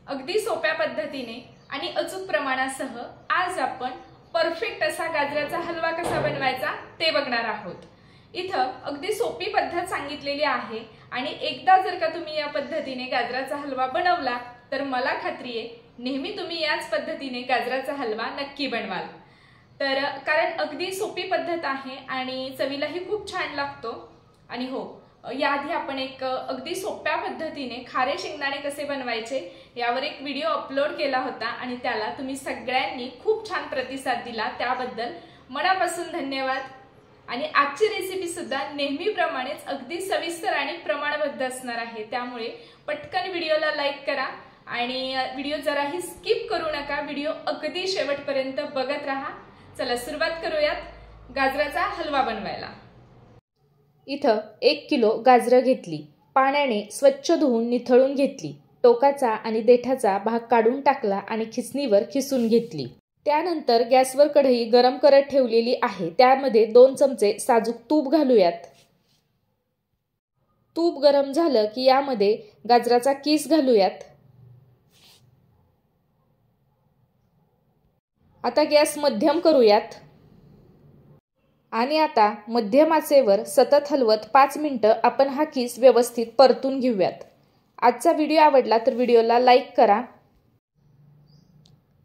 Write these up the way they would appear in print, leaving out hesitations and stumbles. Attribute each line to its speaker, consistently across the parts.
Speaker 1: अगदी सोप्या पद्धतीने आणि अचूक प्रमाणासह आज आपण परफेक्ट असा गाजराचा हलवा कसा बनवायचा ते बघणार आहोत। इथं अगदी सोपी पद्धत सांगितलेली आहे आणि एकदा जर का तुम्ही या पद्धतीने गाजराचा हलवा बनवला तर मला खात्री आहे नेहमी तुम्ही याच पद्धतीने गाजराचा हलवा नक्की बनवाल। तर कारण अगदी सोपी पद्धत आहे आणि चवीलाही खूप छान लागतो। आणि हो, याआधी आपण एक अगदी सोप्या पद्धतीने खारे शेंगदाणे कसे बनवायचे यावर एक व्हिडिओ अपलोड केला होता आणि त्याला तुम्ही सगळ्यांनी खूप छान प्रतिसाद दिला, त्याबद्दल मनापासून धन्यवाद। आणि आजची रेसिपी सुद्धा नेहमीप्रमाणेच अगदी सविस्तर आणि प्रमाणबद्ध असणार आहे, त्यामुळे पटकन व्हिडिओला लाईक करा आणि व्हिडिओ जराही स्किप करू नका, व्हिडिओ अगदी शेवटपर्यंत बघत राहा। चला सुरुवात करूयात गाजराचा हलवा बनवायला।
Speaker 2: इथं 1 किलो गाजरं घेतली, पाण्याने स्वच्छ धुवून निथळून घेतली, टोकाचा आणि देठाचा भाग काढून टाकला आणि खिसणीवर खिसून घेतली। त्यानंतर गॅसवर कढई गरम करत ठेवलेली आहे, त्यामध्ये 2 चमचे साजूक तूप घालूयात। तूप गरम झालं की यामध्ये गाजराचा कीस घालूयात। आता गॅस मध्यम करूयात आणि आता मध्यम आचेवर सतत हलवत 5 मिनिटं आपण हा कीस व्यवस्थित परतून घेऊयात। आजचा व्हिडिओ आवडला तर व्हिडिओला लाईक करा।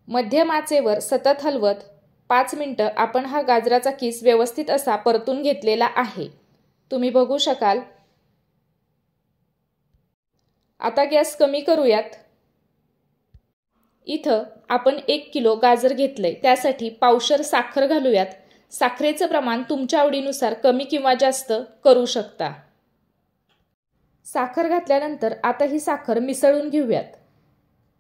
Speaker 2: मध्यम आचेवर सतत हलवत 5 मिनिटं आपण हा गाजराचा कीस व्यवस्थित असा परतून घेतलेला आहे, तुम्ही बघू शकाल। आता गॅस कमी करूयात। इथं आपण 1 किलो गाजर घेतलंय, त्यासाठी पावशर साखर घालूयात। साखरेचं प्रमाण तुमच्या आवडीनुसार कमी किंवा जास्त करू शकता। साखर घातल्यानंतर आता ही साखर मिसळून घेऊयात।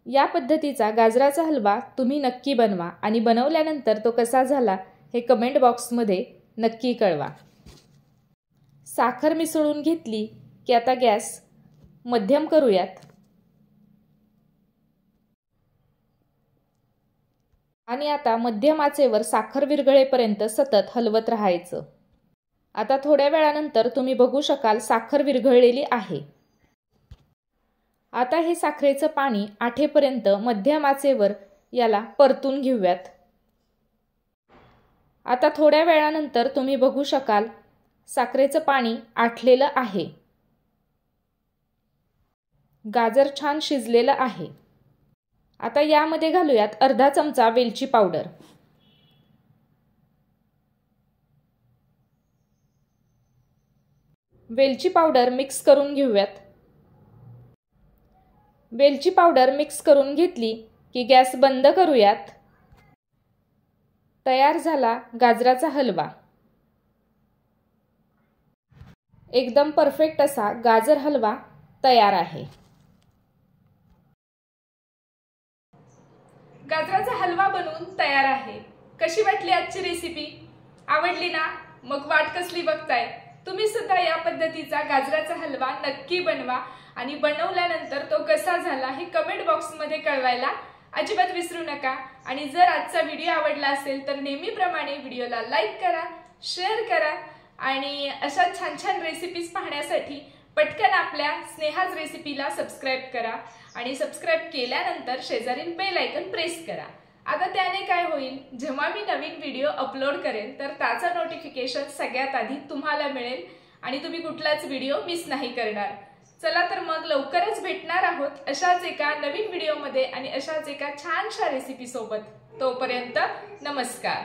Speaker 2: या पद्धतीचा गाजराचा हलवा तुम्ही नक्की बनवा आणि बनवल्यानंतर तो कसा झाला हे कमेंट बॉक्समध्ये नक्की कळवा। साखर मिसळून घेतली की आता गॅस मध्यम करूयात आणि आता मध्यम आचेवर साखर विरघळेपर्यंत सतत हलवत राहायचं। आता थोड्या वेळानंतर तुम्ही बघू शकाल साखर विरघळलेली आहे। आता हे साखरेचं पाणी आठेपर्यंत मध्यम आचेवर याला परतून घेऊयात। आता थोड्या वेळानंतर तुम्ही बघू शकाल साखरेचं पाणी आटलेलं आहे, गाजर छान शिजलेलं आहे। आता यामध्ये घालूयात अर्धा चमचा वेलची पावडर, वेलची पावडर मिक्स करून घेऊयात। वेलची पावडर मिक्स करून घेतली की गॅस बंद करूयात। तयार झाला गाजराचा हलवा। एकदम परफेक्ट असा गाजर हलवा तयार आहे।
Speaker 1: गाजराचा हलवा बनवून तयार आहे। कशी वाटली आजची रेसिपी? आवडली ना? मग वाट कसली बघताय? तुम्ही सुद्धा या पद्धतीचा गाजराचा हलवा नक्की बनवा आणि बनवल्यानंतर तो कसा झाला हे कमेंट बॉक्समध्ये कळवायला अजिबात विसरू नका। आणि जर आजचा व्हिडिओ आवडला असेल तर नेहमीप्रमाणे व्हिडिओला लाईक करा, शेअर करा आणि अशा छान छान रेसिपीज पाहण्यासाठी पटकन आपल्या स्नेहाज रेसिपीला सबस्क्राइब करा आणि सबस्क्राइब केल्यानंतर शेजारील बेल आयकॉन प्रेस करा। आता त्याने काय होईल, जेव्हा मी नवीन व्हिडिओ अपलोड करेन तर त्याचा नोटिफिकेशन सगळ्यात आधी तुम्हाला मिळेल आणि तुम्ही कुठलाच व्हिडिओ मिस नाही करणार। चला तर मग लवकरच भेटणार आहोत अशाच एका नवीन व्हिडिओमध्ये आणि अशाच एका छानशा रेसिपी सोबत। तोपर्यंत नमस्कार।